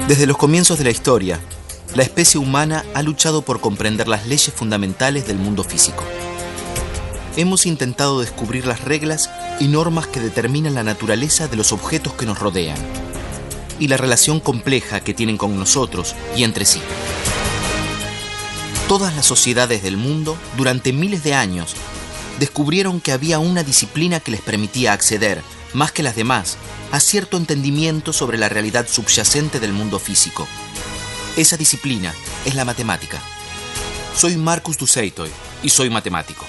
Desde los comienzos de la historia, la especie humana ha luchado por comprender las leyes fundamentales del mundo físico. Hemos intentado descubrir las reglas y normas que determinan la naturaleza de los objetos que nos rodean y la relación compleja que tienen con nosotros y entre sí. Todas las sociedades del mundo, durante miles de años, descubrieron que había una disciplina que les permitía acceder, más que las demás, a cierto entendimiento sobre la realidad subyacente del mundo físico. Esa disciplina es la matemática. Soy Marcus du Sautoy y soy matemático.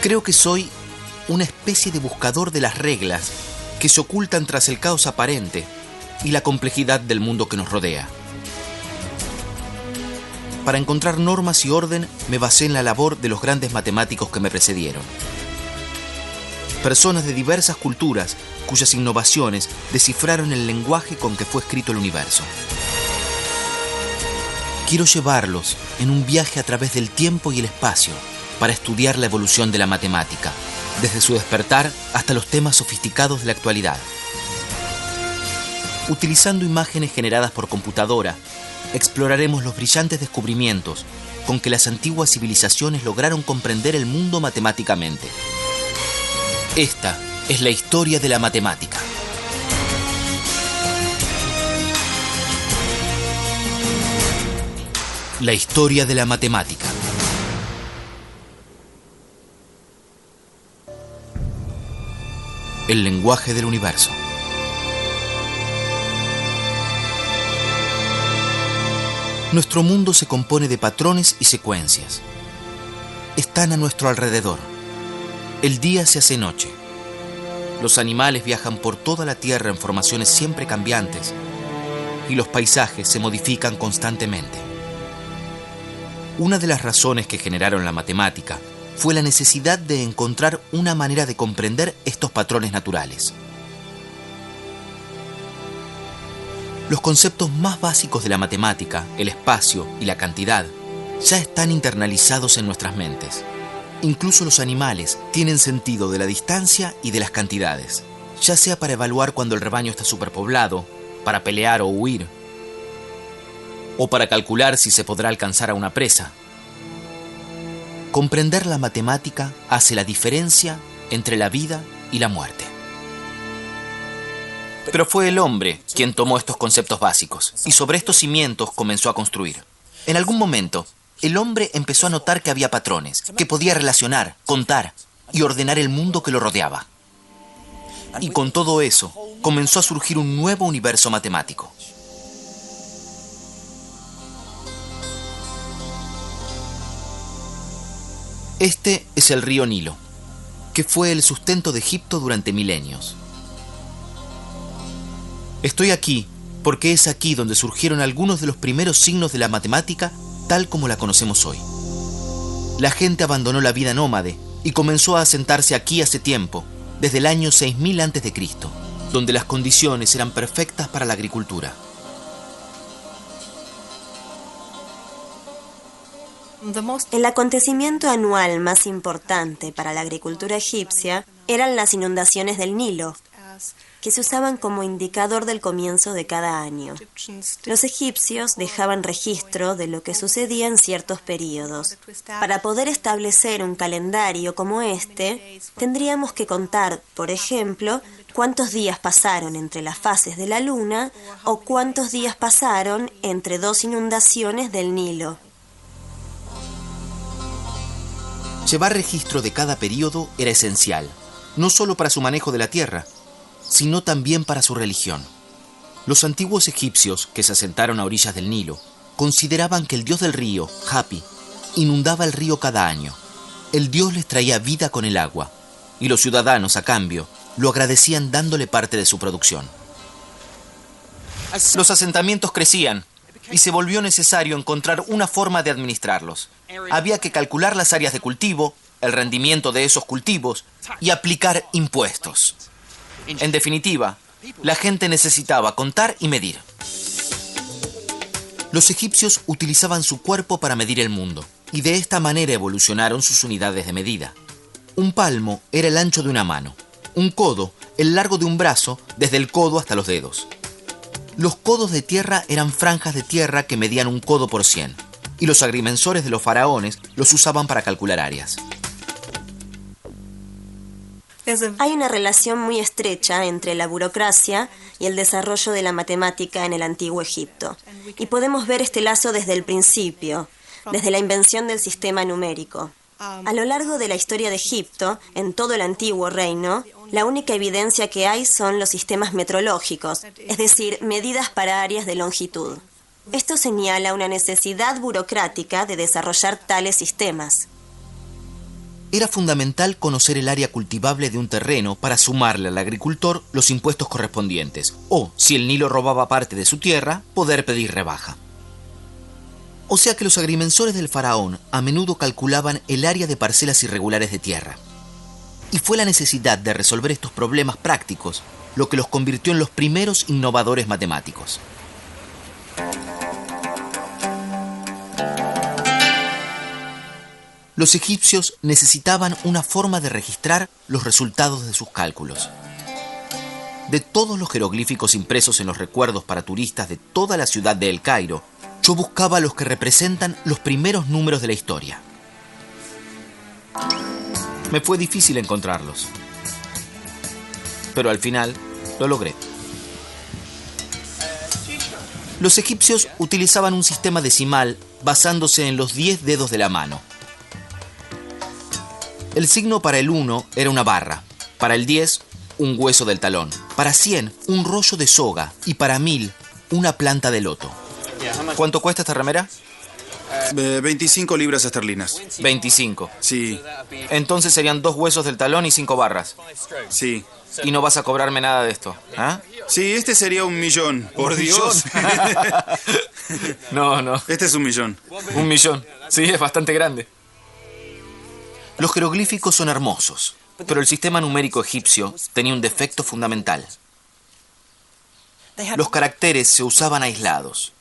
Creo que soy una especie de buscador de las reglas que se ocultan tras el caos aparente y la complejidad del mundo que nos rodea. Para encontrar normas y orden me basé en la labor de los grandes matemáticos que me precedieron. Personas de diversas culturas cuyas innovaciones descifraron el lenguaje con que fue escrito el universo. Quiero llevarlos en un viaje a través del tiempo y el espacio para estudiar la evolución de la matemática, desde su despertar hasta los temas sofisticados de la actualidad. Utilizando imágenes generadas por computadora, exploraremos los brillantes descubrimientos con que las antiguas civilizaciones lograron comprender el mundo matemáticamente. Esta es la historia de la matemática. La historia de la matemática. El lenguaje del universo. Nuestro mundo se compone de patrones y secuencias. Están a nuestro alrededor. El día se hace noche. Los animales viajan por toda la Tierra en formaciones siempre cambiantes y los paisajes se modifican constantemente. Una de las razones que generaron la matemática fue la necesidad de encontrar una manera de comprender estos patrones naturales. Los conceptos más básicos de la matemática, el espacio y la cantidad, ya están internalizados en nuestras mentes. Incluso los animales tienen sentido de la distancia y de las cantidades, ya sea para evaluar cuando el rebaño está superpoblado, para pelear o huir, o para calcular si se podrá alcanzar a una presa. Comprender la matemática hace la diferencia entre la vida y la muerte. Pero fue el hombre quien tomó estos conceptos básicos y sobre estos cimientos comenzó a construir. En algún momento, el hombre empezó a notar que había patrones, que podía relacionar, contar y ordenar el mundo que lo rodeaba. Y con todo eso, comenzó a surgir un nuevo universo matemático. Este es el río Nilo, que fue el sustento de Egipto durante milenios. Estoy aquí porque es aquí donde surgieron algunos de los primeros signos de la matemática tal como la conocemos hoy. La gente abandonó la vida nómade y comenzó a asentarse aquí hace tiempo, desde el año 6000 a.C., donde las condiciones eran perfectas para la agricultura. El acontecimiento anual más importante para la agricultura egipcia eran las inundaciones del Nilo, que se usaban como indicador del comienzo de cada año. Los egipcios dejaban registro de lo que sucedía en ciertos períodos. Para poder establecer un calendario como este, tendríamos que contar, por ejemplo, cuántos días pasaron entre las fases de la luna o cuántos días pasaron entre dos inundaciones del Nilo. Llevar registro de cada período era esencial, no solo para su manejo de la tierra, sino también para su religión. Los antiguos egipcios que se asentaron a orillas del Nilo consideraban que el dios del río, Hapi, inundaba el río cada año. El dios les traía vida con el agua, y los ciudadanos, a cambio, lo agradecían dándole parte de su producción. Los asentamientos crecían, y se volvió necesario encontrar una forma de administrarlos. Había que calcular las áreas de cultivo, el rendimiento de esos cultivos, y aplicar impuestos. En definitiva, la gente necesitaba contar y medir. Los egipcios utilizaban su cuerpo para medir el mundo, y de esta manera evolucionaron sus unidades de medida. Un palmo era el ancho de una mano, un codo el largo de un brazo desde el codo hasta los dedos. Los codos de tierra eran franjas de tierra que medían 1 codo por 100, y los agrimensores de los faraones los usaban para calcular áreas. Hay una relación muy estrecha entre la burocracia y el desarrollo de la matemática en el antiguo Egipto. Y podemos ver este lazo desde el principio, desde la invención del sistema numérico. A lo largo de la historia de Egipto, en todo el antiguo reino, la única evidencia que hay son los sistemas metrológicos, es decir, medidas para áreas de longitud. Esto señala una necesidad burocrática de desarrollar tales sistemas. Era fundamental conocer el área cultivable de un terreno para sumarle al agricultor los impuestos correspondientes, o, si el Nilo robaba parte de su tierra, poder pedir rebaja. O sea que los agrimensores del faraón a menudo calculaban el área de parcelas irregulares de tierra. Y fue la necesidad de resolver estos problemas prácticos lo que los convirtió en los primeros innovadores matemáticos. Los egipcios necesitaban una forma de registrar los resultados de sus cálculos. De todos los jeroglíficos impresos en los recuerdos para turistas de toda la ciudad de El Cairo, yo buscaba los que representan los primeros números de la historia. Me fue difícil encontrarlos, pero al final lo logré. Los egipcios utilizaban un sistema decimal basándose en los 10 dedos de la mano. El signo para el 1 era una barra, para el 10 un hueso del talón, para 100 un rollo de soga y para 1000 una planta de loto. ¿Cuánto cuesta esta remera? 25 libras esterlinas. 25. Sí, Entonces serían 2 huesos del talón y 5 barras. sí. Y no vas a cobrarme nada de esto, ¿ah? Sí, este sería 1.000.000. Por ¿Un Dios. No, no. Este es 1.000.000. 1.000.000. Sí, es bastante grande. Los jeroglíficos son hermosos, pero el sistema numérico egipcio tenía un defecto fundamental. Los caracteres se usaban aislados.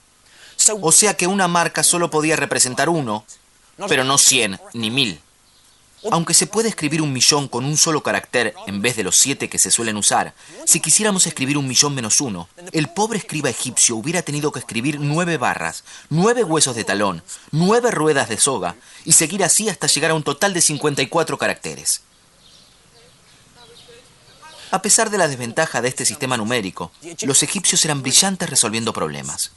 O sea que una marca solo podía representar 1, pero no 100 ni 1000. Aunque se puede escribir 1.000.000 con un solo carácter en vez de los 7 que se suelen usar, si quisiéramos escribir 1.000.000 - 1, el pobre escriba egipcio hubiera tenido que escribir 9 barras, 9 huesos de talón, 9 ruedas de soga y seguir así hasta llegar a un total de 54 caracteres. A pesar de la desventaja de este sistema numérico, los egipcios eran brillantes resolviendo problemas.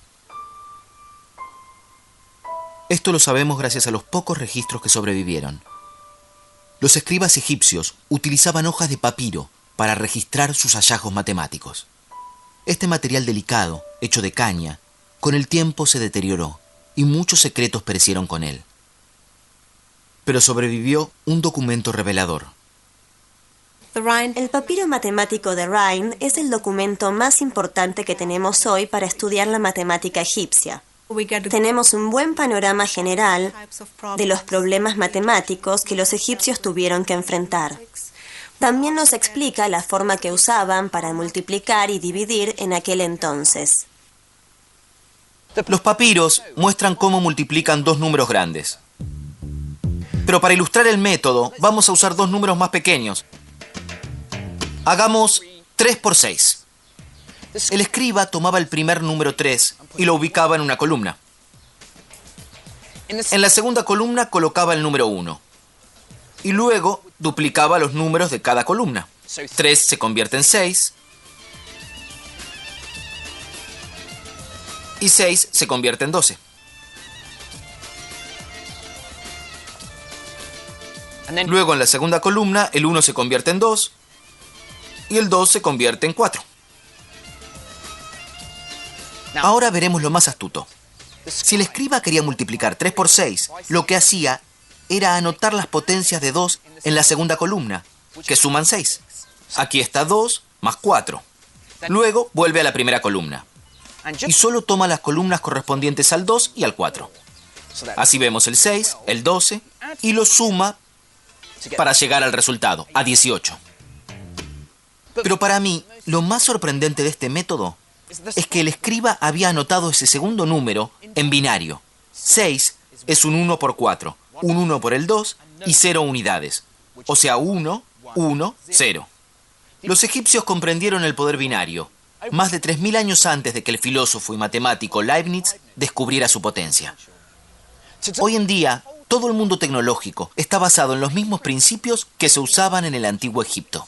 Esto lo sabemos gracias a los pocos registros que sobrevivieron. Los escribas egipcios utilizaban hojas de papiro para registrar sus hallazgos matemáticos. Este material delicado, hecho de caña, con el tiempo se deterioró y muchos secretos perecieron con él. Pero sobrevivió un documento revelador. El papiro matemático de Rhind es el documento más importante que tenemos hoy para estudiar la matemática egipcia. Tenemos un buen panorama general de los problemas matemáticos que los egipcios tuvieron que enfrentar. También nos explica la forma que usaban para multiplicar y dividir en aquel entonces. Los papiros muestran cómo multiplican 2 números grandes. Pero para ilustrar el método, vamos a usar 2 números más pequeños. Hagamos 3 por 6. El escriba tomaba el primer número 3 y lo ubicaba en una columna. En la segunda columna colocaba el número 1. Y luego duplicaba los números de cada columna. 3 se convierte en 6. Y 6 se convierte en 12. Luego en la segunda columna el 1 se convierte en 2. Y el 2 se convierte en 4. Ahora veremos lo más astuto. Si el escriba quería multiplicar 3 por 6, lo que hacía era anotar las potencias de 2 en la segunda columna, que suman 6. Aquí está 2 más 4. Luego vuelve a la primera columna. Y solo toma las columnas correspondientes al 2 y al 4. Así vemos el 6, el 12, y lo suma para llegar al resultado, a 18. Pero para mí, lo más sorprendente de este método es que el escriba había anotado ese segundo número en binario. 6 es un 1 por 4, un 1 por el 2 y 0 unidades. O sea, 1, 1, 0. Los egipcios comprendieron el poder binario más de 3000 años antes de que el filósofo y matemático Leibniz descubriera su potencia. Hoy en día, todo el mundo tecnológico está basado en los mismos principios que se usaban en el antiguo Egipto.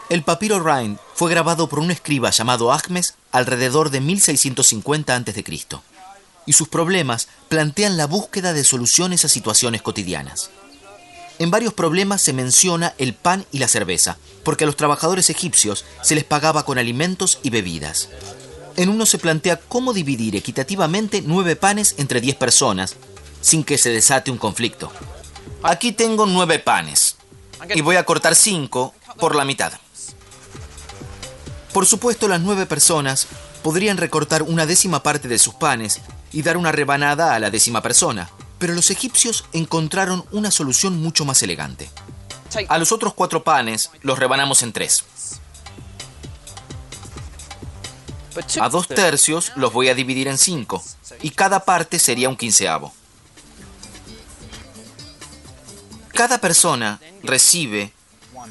El papiro Rhind fue grabado por un escriba llamado Ahmes alrededor de 1650 a.C. y sus problemas plantean la búsqueda de soluciones a situaciones cotidianas. En varios problemas se menciona el pan y la cerveza, porque a los trabajadores egipcios se les pagaba con alimentos y bebidas. En uno se plantea cómo dividir equitativamente 9 panes entre 10 personas, sin que se desate un conflicto. Aquí tengo 9 panes, y voy a cortar 5 por la mitad. Por supuesto, las 9 personas podrían recortar una décima parte de sus panes y dar una rebanada a la décima persona, pero los egipcios encontraron una solución mucho más elegante. A los otros 4 panes los rebanamos en 3. A 2/3 los voy a dividir en 5, y cada parte sería un quinceavo. Cada persona recibe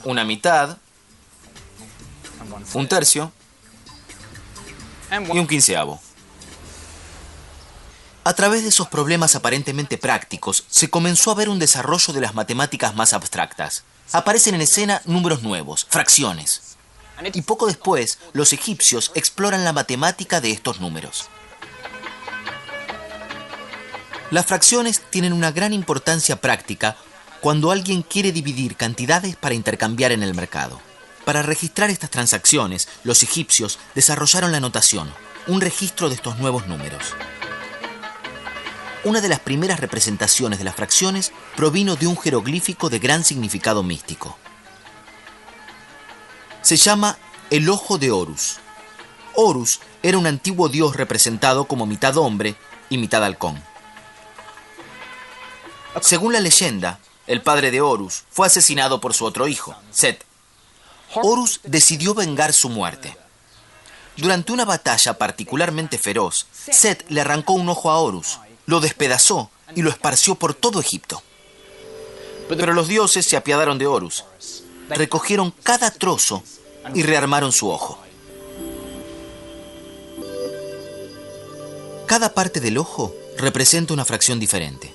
una mitad, un tercio y un quinceavo. A través de esos problemas aparentemente prácticos, se comenzó a ver un desarrollo de las matemáticas más abstractas. Aparecen en escena números nuevos, fracciones. Y poco después, los egipcios exploran la matemática de estos números. Las fracciones tienen una gran importancia práctica cuando alguien quiere dividir cantidades para intercambiar en el mercado. Para registrar estas transacciones, los egipcios desarrollaron la notación, un registro de estos nuevos números. Una de las primeras representaciones de las fracciones provino de un jeroglífico de gran significado místico. Se llama el Ojo de Horus. Horus era un antiguo dios representado como mitad hombre y mitad halcón. Según la leyenda, el padre de Horus fue asesinado por su otro hijo, Set. Horus decidió vengar su muerte. Durante una batalla particularmente feroz, Set le arrancó un ojo a Horus, lo despedazó y lo esparció por todo Egipto. Pero los dioses se apiadaron de Horus. Recogieron cada trozo y rearmaron su ojo. Cada parte del ojo representa una fracción diferente,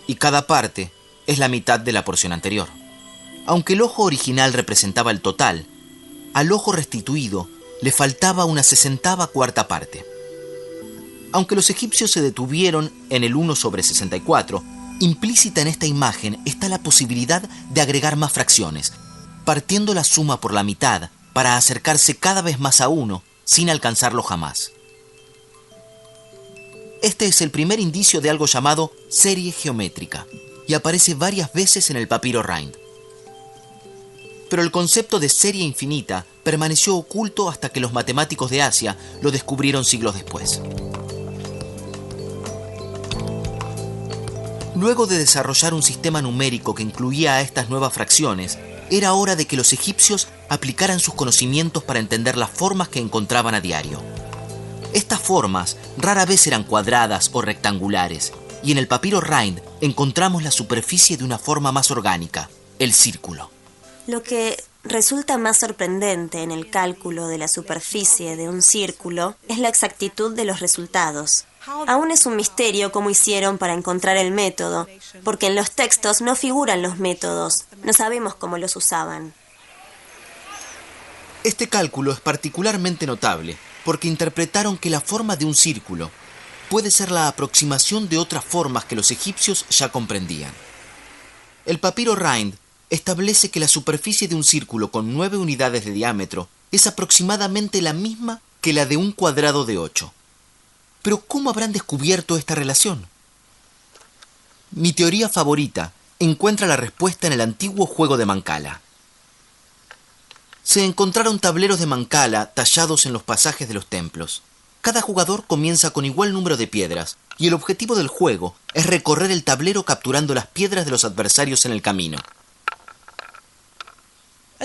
y cada parte es la mitad de la porción anterior. Aunque el ojo original representaba el total, al ojo restituido le faltaba una 64ª parte. Aunque los egipcios se detuvieron en el 1/64, implícita en esta imagen está la posibilidad de agregar más fracciones, partiendo la suma por la mitad para acercarse cada vez más a 1 sin alcanzarlo jamás. Este es el primer indicio de algo llamado serie geométrica y aparece varias veces en el papiro Rhind. Pero el concepto de serie infinita permaneció oculto hasta que los matemáticos de Asia lo descubrieron siglos después. Luego de desarrollar un sistema numérico que incluía a estas nuevas fracciones, era hora de que los egipcios aplicaran sus conocimientos para entender las formas que encontraban a diario. Estas formas rara vez eran cuadradas o rectangulares, y en el papiro Rhind encontramos la superficie de una forma más orgánica, el círculo. Lo que resulta más sorprendente en el cálculo de la superficie de un círculo es la exactitud de los resultados. Aún es un misterio cómo hicieron para encontrar el método, porque en los textos no figuran los métodos, no sabemos cómo los usaban. Este cálculo es particularmente notable porque interpretaron que la forma de un círculo puede ser la aproximación de otras formas que los egipcios ya comprendían. El papiro Rhind establece que la superficie de un círculo con 9 unidades de diámetro es aproximadamente la misma que la de un cuadrado de 8. Pero ¿cómo habrán descubierto esta relación? Mi teoría favorita encuentra la respuesta en el antiguo juego de Mancala. Se encontraron tableros de Mancala tallados en los pasajes de los templos. Cada jugador comienza con igual número de piedras, y el objetivo del juego es recorrer el tablero capturando las piedras de los adversarios en el camino.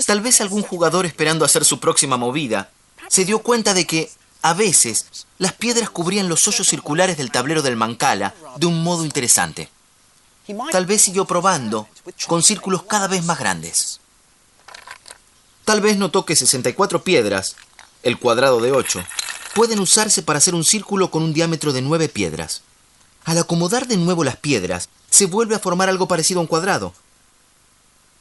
Tal vez algún jugador, esperando hacer su próxima movida, se dio cuenta de que, a veces, las piedras cubrían los hoyos circulares del tablero del Mancala de un modo interesante. Tal vez siguió probando con círculos cada vez más grandes. Tal vez notó que 64 piedras, el cuadrado de 8, pueden usarse para hacer un círculo con un diámetro de 9 piedras. Al acomodar de nuevo las piedras, se vuelve a formar algo parecido a un cuadrado.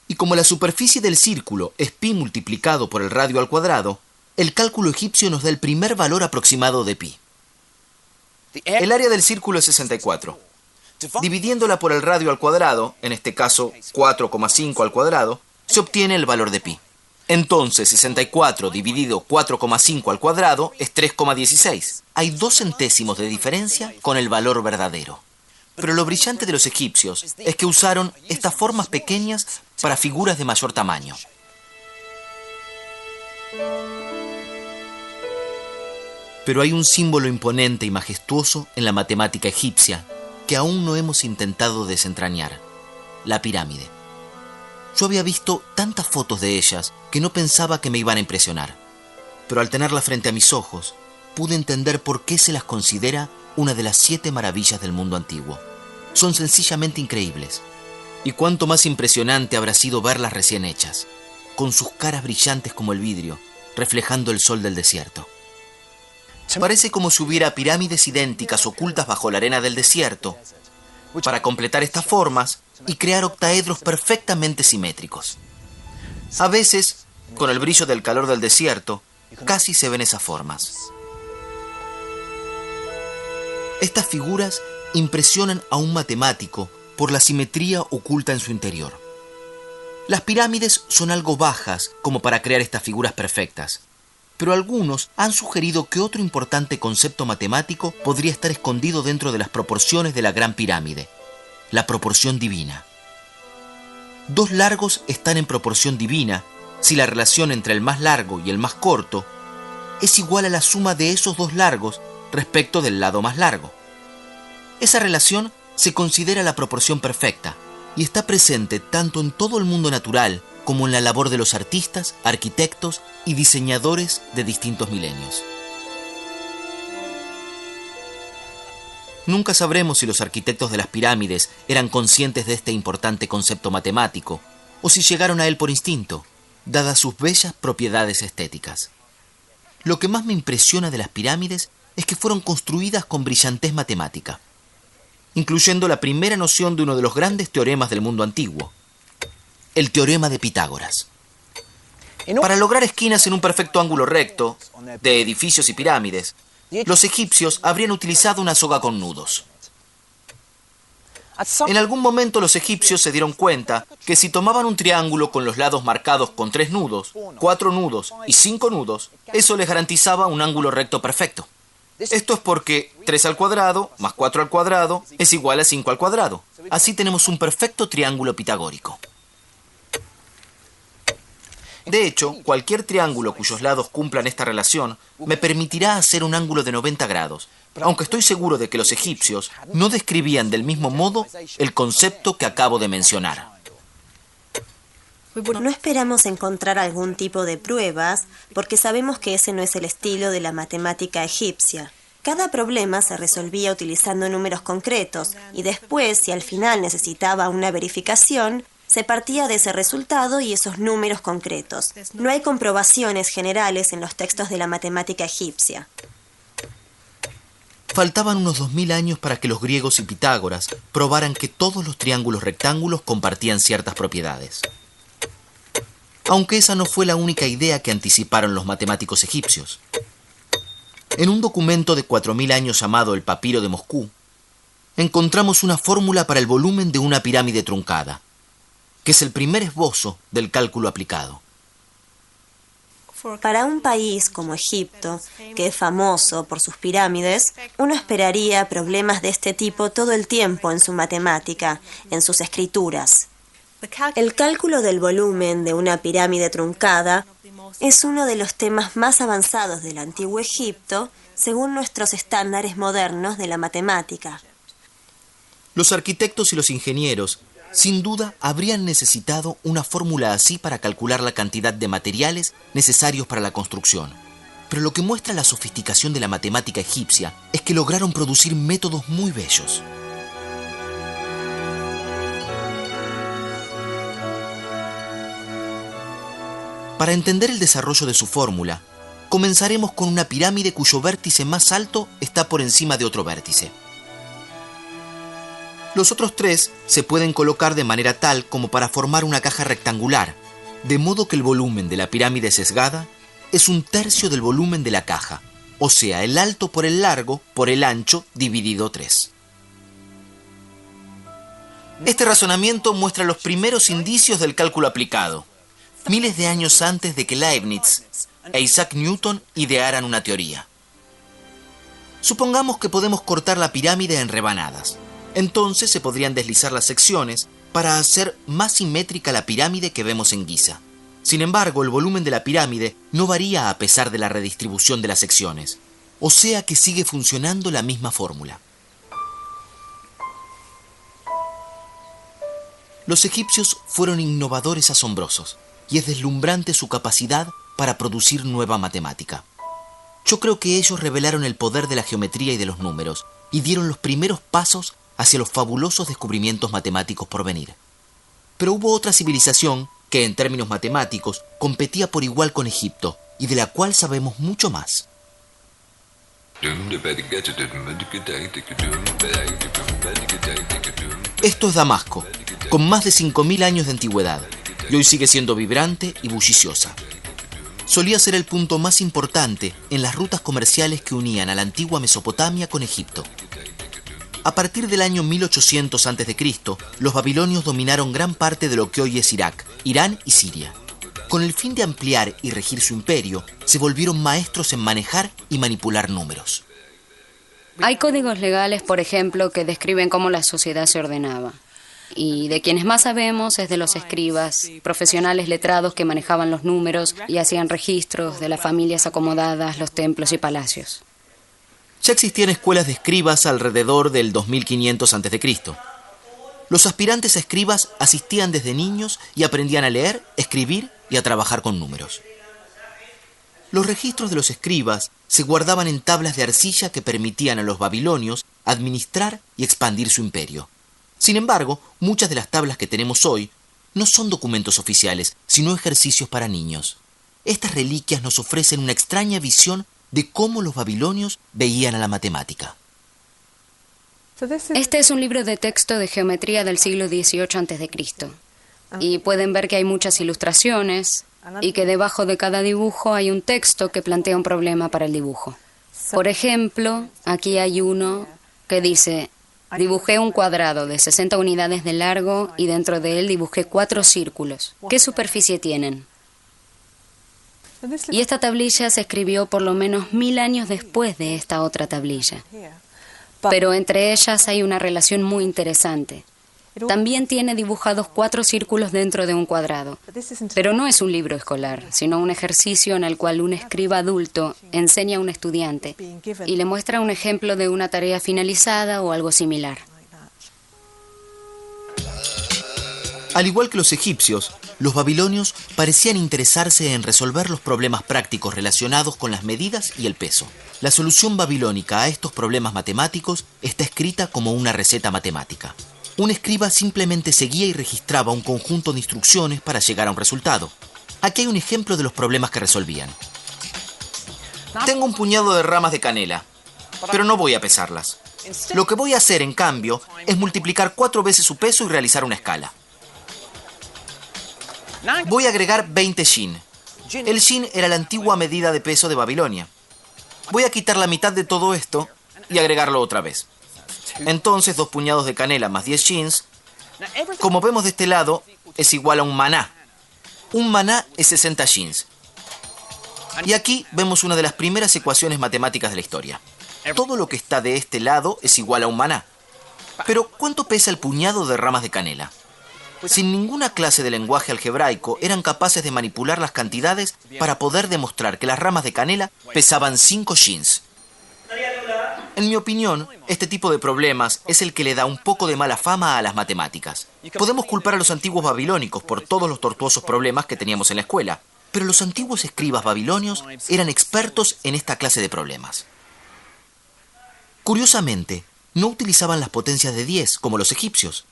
Y como la superficie del círculo es pi multiplicado por el radio al cuadrado, el cálculo egipcio nos da el primer valor aproximado de pi. El área del círculo es 64. Dividiéndola por el radio al cuadrado, en este caso 4,5 al cuadrado, se obtiene el valor de pi. Entonces 64 dividido 4,5 al cuadrado es 3,16. Hay 2 centésimos de diferencia con el valor verdadero. Pero lo brillante de los egipcios es que usaron estas formas pequeñas para figuras de mayor tamaño. Pero hay un símbolo imponente y majestuoso en la matemática egipcia que aún no hemos intentado desentrañar: la pirámide. Yo había visto tantas fotos de ellas que no pensaba que me iban a impresionar. Pero al tenerla frente a mis ojos, pude entender por qué se las considera una de las 7 maravillas del mundo antiguo. Son sencillamente increíbles. Y cuánto más impresionante habrá sido verlas recién hechas, con sus caras brillantes como el vidrio, reflejando el sol del desierto. Parece como si hubiera pirámides idénticas ocultas bajo la arena del desierto, para completar estas formas y crear octaedros perfectamente simétricos. A veces, con el brillo del calor del desierto, casi se ven esas formas. Estas figuras impresionan a un matemático por la simetría oculta en su interior. Las pirámides son algo bajas como para crear estas figuras perfectas, pero algunos han sugerido que otro importante concepto matemático podría estar escondido dentro de las proporciones de la Gran Pirámide: la proporción divina. 2 largos están en proporción divina si la relación entre el más largo y el más corto es igual a la suma de esos 2 largos respecto del lado más largo. Esa relación se considera la proporción perfecta y está presente tanto en todo el mundo natural como en la labor de los artistas, arquitectos y diseñadores de distintos milenios. Nunca sabremos si los arquitectos de las pirámides eran conscientes de este importante concepto matemático o si llegaron a él por instinto, dadas sus bellas propiedades estéticas. Lo que más me impresiona de las pirámides es que fueron construidas con brillantez matemática, incluyendo la primera noción de uno de los grandes teoremas del mundo antiguo: el teorema de Pitágoras. Para lograr esquinas en un perfecto ángulo recto, de edificios y pirámides, los egipcios habrían utilizado una soga con nudos. En algún momento los egipcios se dieron cuenta que si tomaban un triángulo con los lados marcados con 3 nudos, 4 nudos y 5 nudos, eso les garantizaba un ángulo recto perfecto. Esto es porque 3 al cuadrado más 4 al cuadrado es igual a 5 al cuadrado. Así tenemos un perfecto triángulo pitagórico. De hecho, cualquier triángulo cuyos lados cumplan esta relación me permitirá hacer un ángulo de 90 grados, aunque estoy seguro de que los egipcios no describían del mismo modo el concepto que acabo de mencionar. No esperamos encontrar algún tipo de pruebas, porque sabemos que ese no es el estilo de la matemática egipcia. Cada problema se resolvía utilizando números concretos, y después, si al final necesitaba una verificación, se partía de ese resultado y esos números concretos. No hay comprobaciones generales en los textos de la matemática egipcia. Faltaban unos 2000 años para que los griegos y Pitágoras probaran que todos los triángulos rectángulos compartían ciertas propiedades. Aunque esa no fue la única idea que anticiparon los matemáticos egipcios. En un documento de 4000 años llamado el Papiro de Moscú, encontramos una fórmula para el volumen de una pirámide truncada, que es el primer esbozo del cálculo aplicado. Para un país como Egipto, que es famoso por sus pirámides, uno esperaría problemas de este tipo todo el tiempo en su matemática, en sus escrituras. El cálculo del volumen de una pirámide truncada es uno de los temas más avanzados del antiguo Egipto, según nuestros estándares modernos de la matemática. Los arquitectos y los ingenieros sin duda habrían necesitado una fórmula así para calcular la cantidad de materiales necesarios para la construcción. Pero lo que muestra la sofisticación de la matemática egipcia es que lograron producir métodos muy bellos. Para entender el desarrollo de su fórmula, comenzaremos con una pirámide cuyo vértice más alto está por encima de otro vértice. Los otros tres se pueden colocar de manera tal como para formar una caja rectangular, de modo que el volumen de la pirámide sesgada es 1/3 del volumen de la caja, o sea, el alto por el largo por el ancho dividido 3. Este razonamiento muestra los primeros indicios del cálculo aplicado, miles de años antes de que Leibniz e Isaac Newton idearan una teoría. Supongamos que podemos cortar la pirámide en rebanadas. Entonces se podrían deslizar las secciones para hacer más simétrica la pirámide que vemos en Giza. Sin embargo, el volumen de la pirámide no varía a pesar de la redistribución de las secciones, o sea que sigue funcionando la misma fórmula. Los egipcios fueron innovadores asombrosos, y es deslumbrante su capacidad para producir nueva matemática. Yo creo que ellos revelaron el poder de la geometría y de los números, y dieron los primeros pasos hacia los fabulosos descubrimientos matemáticos por venir. Pero hubo otra civilización que, en términos matemáticos, competía por igual con Egipto, y de la cual sabemos mucho más. Esto es Damasco, con más de 5.000 años de antigüedad, y hoy sigue siendo vibrante y bulliciosa. Solía ser el punto más importante en las rutas comerciales que unían a la antigua Mesopotamia con Egipto. A partir del año 1800 a.C., los babilonios dominaron gran parte de lo que hoy es Irak, Irán y Siria. Con el fin de ampliar y regir su imperio, se volvieron maestros en manejar y manipular números. Hay códigos legales, por ejemplo, que describen cómo la sociedad se ordenaba. Y de quienes más sabemos es de los escribas, profesionales letrados que manejaban los números y hacían registros de las familias acomodadas, los templos y palacios. Ya existían escuelas de escribas alrededor del 2500 a.C. Los aspirantes a escribas asistían desde niños y aprendían a leer, escribir y a trabajar con números. Los registros de los escribas se guardaban en tablas de arcilla que permitían a los babilonios administrar y expandir su imperio. Sin embargo, muchas de las tablas que tenemos hoy no son documentos oficiales, sino ejercicios para niños. Estas reliquias nos ofrecen una extraña visión de cómo los babilonios veían a la matemática. Este es un libro de texto de geometría del siglo XVIII a.C. Y pueden ver que hay muchas ilustraciones y que debajo de cada dibujo hay un texto que plantea un problema para el dibujo. Por ejemplo, aquí hay uno que dice: dibujé un cuadrado de 60 unidades de largo y dentro de él dibujé 4 círculos. ¿Qué superficie tienen? Y esta tablilla se escribió por lo menos 1000 años después de esta otra tablilla. Pero entre ellas hay una relación muy interesante. También tiene dibujados 4 círculos dentro de un cuadrado. Pero no es un libro escolar, sino un ejercicio en el cual un escriba adulto enseña a un estudiante y le muestra un ejemplo de una tarea finalizada o algo similar. Al igual que los egipcios, los babilonios parecían interesarse en resolver los problemas prácticos relacionados con las medidas y el peso. La solución babilónica a estos problemas matemáticos está escrita como una receta matemática. Un escriba simplemente seguía y registraba un conjunto de instrucciones para llegar a un resultado. Aquí hay un ejemplo de los problemas que resolvían. Tengo un puñado de ramas de canela, pero no voy a pesarlas. Lo que voy a hacer, en cambio, es multiplicar 4 veces su peso y realizar una escala. Voy a agregar 20 shin. El shin era la antigua medida de peso de Babilonia. Voy a quitar la mitad de todo esto y agregarlo otra vez. Entonces 2 puñados de canela más 10 shins, como vemos de este lado, es igual a un maná. Un maná es 60 shins. Y aquí vemos una de las primeras ecuaciones matemáticas de la historia. Todo lo que está de este lado es igual a un maná. Pero ¿cuánto pesa el puñado de ramas de canela? Sin ninguna clase de lenguaje algebraico eran capaces de manipular las cantidades para poder demostrar que las ramas de canela pesaban 5 shins. En mi opinión, este tipo de problemas es el que le da un poco de mala fama a las matemáticas. Podemos culpar a los antiguos babilónicos por todos los tortuosos problemas que teníamos en la escuela, pero los antiguos escribas babilonios eran expertos en esta clase de problemas. Curiosamente, no utilizaban las potencias de 10 como los egipcios.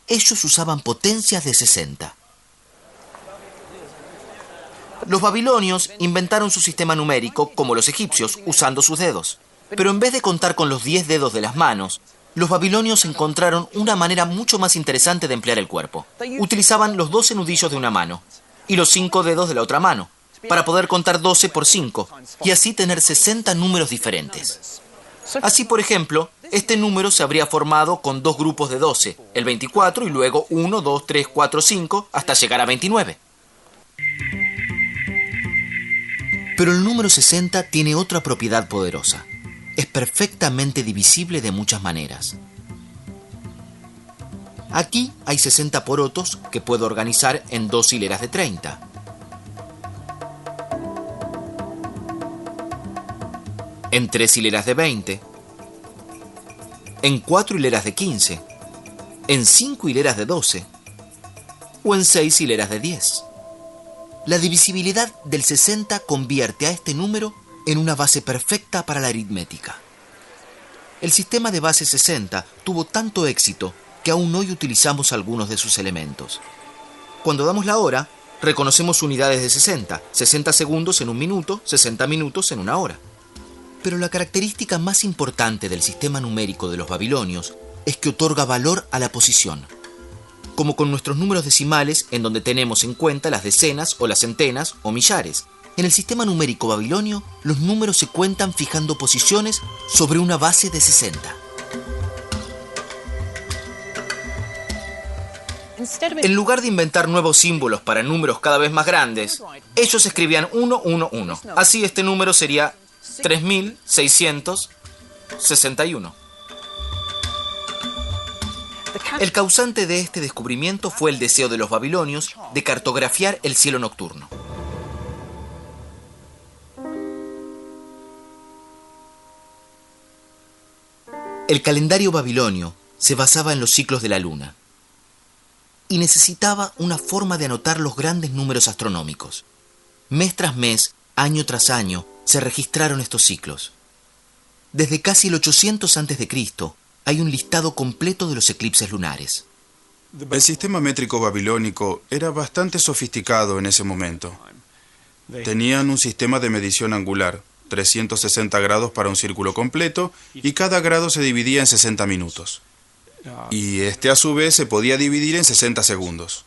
Ellos usaban potencias de 60. Los babilonios inventaron su sistema numérico como los egipcios, usando sus dedos. Pero en vez de contar con los 10 dedos de las manos, los babilonios encontraron una manera mucho más interesante de emplear el cuerpo. Utilizaban los 12 nudillos de una mano y los 5 dedos de la otra mano, para poder contar 12 por 5 y así tener 60 números diferentes. Así, por ejemplo, este número se habría formado con 2 grupos de 12, el 24 y luego 1, 2, 3, 4, 5, hasta llegar a 29. Pero el número 60 tiene otra propiedad poderosa. Es perfectamente divisible de muchas maneras. Aquí hay 60 porotos que puedo organizar en 2 hileras de 30. En 3 hileras de 20. En 4 hileras de 15. En 5 hileras de 12. O en 6 hileras de 10. La divisibilidad del 60 convierte a este número en una base perfecta para la aritmética. El sistema de base 60 tuvo tanto éxito que aún hoy utilizamos algunos de sus elementos. Cuando damos la hora, reconocemos unidades de 60, 60 segundos en un minuto, 60 minutos en una hora. Pero la característica más importante del sistema numérico de los babilonios es que otorga valor a la posición. Como con nuestros números decimales, en donde tenemos en cuenta las decenas o las centenas o millares. En el sistema numérico babilonio, los números se cuentan fijando posiciones sobre una base de 60. En lugar de inventar nuevos símbolos para números cada vez más grandes, ellos escribían 1, 1, 1. Así este número sería 3661. El causante de este descubrimiento fue el deseo de los babilonios de cartografiar el cielo nocturno. El calendario babilonio se basaba en los ciclos de la luna y necesitaba una forma de anotar los grandes números astronómicos. Mes tras mes, año tras año, se registraron estos ciclos. Desde casi el 800 a.C., hay un listado completo de los eclipses lunares. El sistema métrico babilónico era bastante sofisticado en ese momento. Tenían un sistema de medición angular, 360 grados para un círculo completo, y cada grado se dividía en 60 minutos. Y este a su vez se podía dividir en 60 segundos.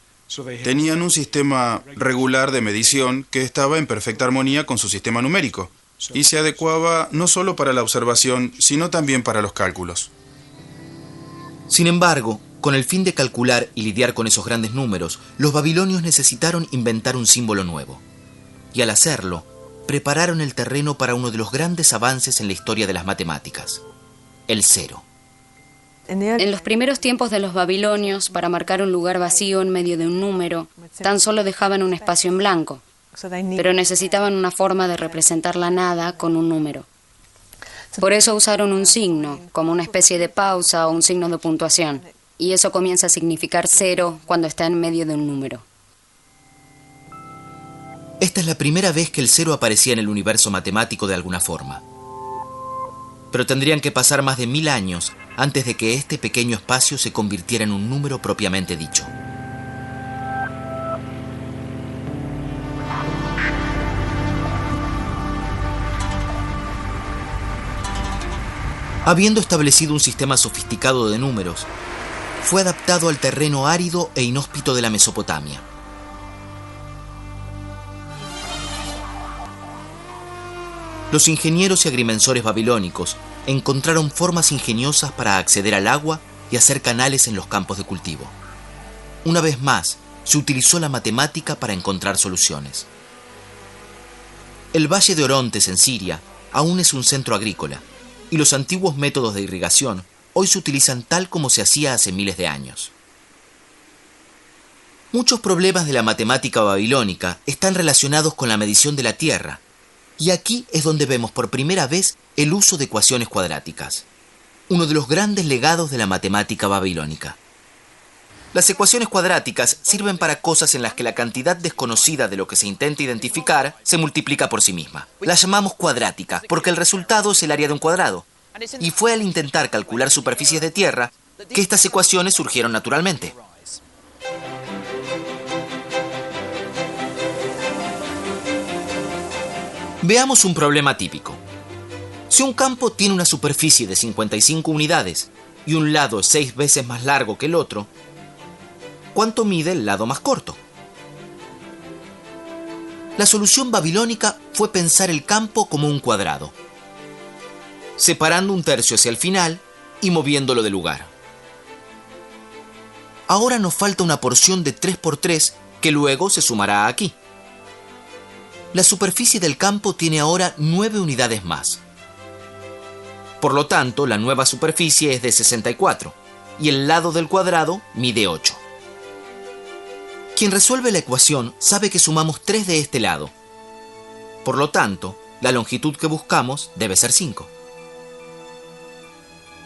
Tenían un sistema regular de medición que estaba en perfecta armonía con su sistema numérico, y se adecuaba no solo para la observación, sino también para los cálculos. Sin embargo, con el fin de calcular y lidiar con esos grandes números, los babilonios necesitaron inventar un símbolo nuevo. Y al hacerlo, prepararon el terreno para uno de los grandes avances en la historia de las matemáticas: el cero. En los primeros tiempos de los babilonios, para marcar un lugar vacío en medio de un número, tan solo dejaban un espacio en blanco, pero necesitaban una forma de representar la nada con un número. Por eso usaron un signo, como una especie de pausa o un signo de puntuación, y eso comienza a significar 0 cuando está en medio de un número. Esta es la primera vez que el cero aparecía en el universo matemático de alguna forma. Pero tendrían que pasar más de 1000 años antes de que este pequeño espacio se convirtiera en un número propiamente dicho. Habiendo establecido un sistema sofisticado de números, fue adaptado al terreno árido e inhóspito de la Mesopotamia. Los ingenieros y agrimensores babilónicos encontraron formas ingeniosas para acceder al agua y hacer canales en los campos de cultivo. Una vez más, se utilizó la matemática para encontrar soluciones. El valle de Orontes en Siria aún es un centro agrícola, y los antiguos métodos de irrigación hoy se utilizan tal como se hacía hace miles de años. Muchos problemas de la matemática babilónica están relacionados con la medición de la tierra, y aquí es donde vemos por primera vez el uso de ecuaciones cuadráticas, uno de los grandes legados de la matemática babilónica. Las ecuaciones cuadráticas sirven para cosas en las que la cantidad desconocida de lo que se intenta identificar se multiplica por sí misma. Las llamamos cuadráticas porque el resultado es el área de un cuadrado. Y fue al intentar calcular superficies de tierra que estas ecuaciones surgieron naturalmente. Veamos un problema típico. Si un campo tiene una superficie de 55 unidades y un lado es 6 veces más largo que el otro, ¿cuánto mide el lado más corto? La solución babilónica fue pensar el campo como un cuadrado, separando un tercio hacia el final y moviéndolo de lugar. Ahora nos falta una porción de 3 por 3 que luego se sumará aquí. La superficie del campo tiene ahora 9 unidades más. Por lo tanto, la nueva superficie es de 64 y el lado del cuadrado mide 8. Quien resuelve la ecuación sabe que sumamos 3 de este lado. Por lo tanto, la longitud que buscamos debe ser 5.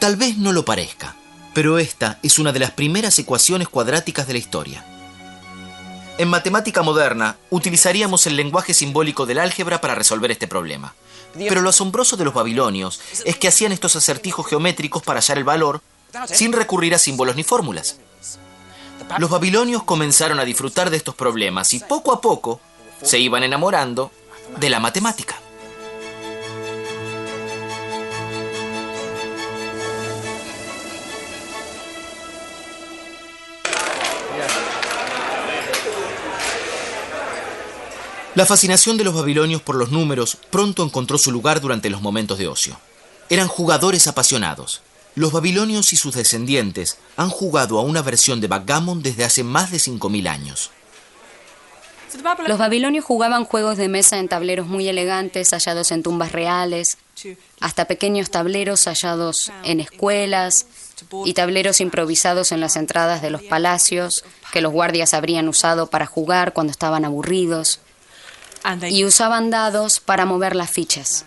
Tal vez no lo parezca, pero esta es una de las primeras ecuaciones cuadráticas de la historia. En matemática moderna, utilizaríamos el lenguaje simbólico del álgebra para resolver este problema. Pero lo asombroso de los babilonios es que hacían estos acertijos geométricos para hallar el valor sin recurrir a símbolos ni fórmulas. Los babilonios comenzaron a disfrutar de estos problemas y poco a poco se iban enamorando de la matemática. La fascinación de los babilonios por los números pronto encontró su lugar durante los momentos de ocio. Eran jugadores apasionados. Los babilonios y sus descendientes han jugado a una versión de backgammon desde hace más de 5.000 años. Los babilonios jugaban juegos de mesa en tableros muy elegantes hallados en tumbas reales, hasta pequeños tableros hallados en escuelas y tableros improvisados en las entradas de los palacios que los guardias habrían usado para jugar cuando estaban aburridos. Y usaban dados para mover las fichas.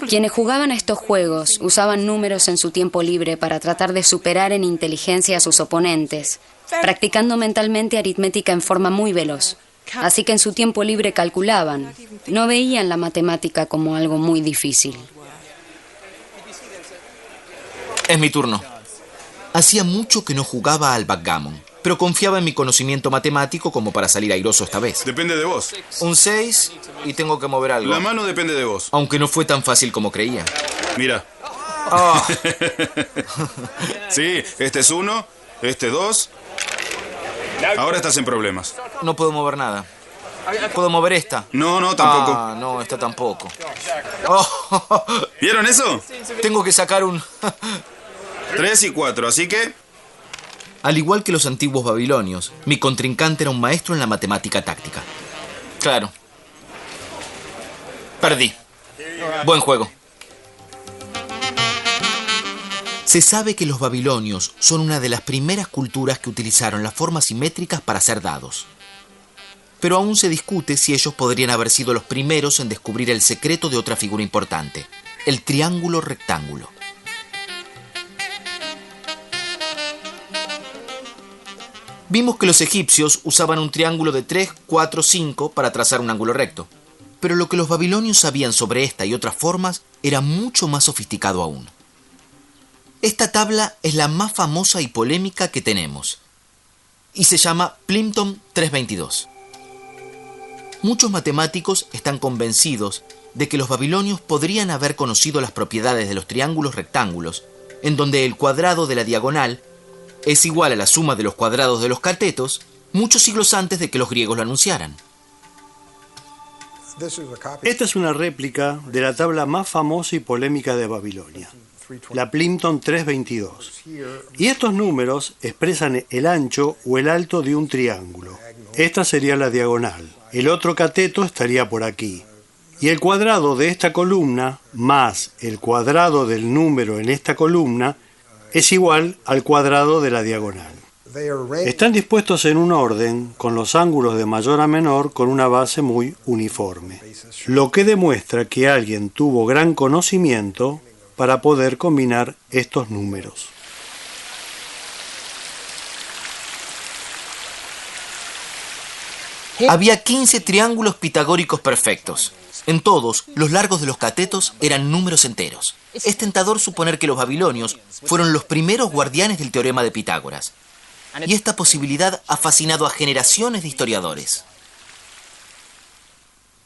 Quienes jugaban a estos juegos usaban números en su tiempo libre para tratar de superar en inteligencia a sus oponentes, practicando mentalmente aritmética en forma muy veloz. Así que en su tiempo libre calculaban, no veían la matemática como algo muy difícil. Es mi turno. Hacía mucho que no jugaba al backgammon, pero confiaba en mi conocimiento matemático como para salir airoso esta vez. Depende de vos. Un 6 y tengo que mover algo. La mano depende de vos. Aunque no fue tan fácil como creía. Mira. Oh. Sí, este es 1, este 2. Ahora estás en problemas. No puedo mover nada. ¿Puedo mover esta? No, tampoco. Ah, no, esta tampoco. Oh. ¿Vieron eso? Tengo que sacar un... 3 y 4, así que... Al igual que los antiguos babilonios, mi contrincante era un maestro en la matemática táctica. Claro. Perdí. Buen juego. Se sabe que los babilonios son una de las primeras culturas que utilizaron las formas simétricas para hacer dados. Pero aún se discute si ellos podrían haber sido los primeros en descubrir el secreto de otra figura importante, el triángulo rectángulo. Vimos que los egipcios usaban un triángulo de 3, 4, 5 para trazar un ángulo recto. Pero lo que los babilonios sabían sobre esta y otras formas era mucho más sofisticado aún. Esta tabla es la más famosa y polémica que tenemos, y se llama Plimpton 322. Muchos matemáticos están convencidos de que los babilonios podrían haber conocido las propiedades de los triángulos rectángulos, en donde el cuadrado de la diagonal es igual a la suma de los cuadrados de los catetos, muchos siglos antes de que los griegos lo anunciaran. Esta es una réplica de la tabla más famosa y polémica de Babilonia, la Plimpton 322. Y estos números expresan el ancho o el alto de un triángulo. Esta sería la diagonal. El otro cateto estaría por aquí. Y el cuadrado de esta columna más el cuadrado del número en esta columna es igual al cuadrado de la diagonal. Están dispuestos en un orden, con los ángulos de mayor a menor, con una base muy uniforme, lo que demuestra que alguien tuvo gran conocimiento para poder combinar estos números. Había 15 triángulos pitagóricos perfectos. En todos, los largos de los catetos eran números enteros. Es tentador suponer que los babilonios fueron los primeros guardianes del teorema de Pitágoras. Y esta posibilidad ha fascinado a generaciones de historiadores.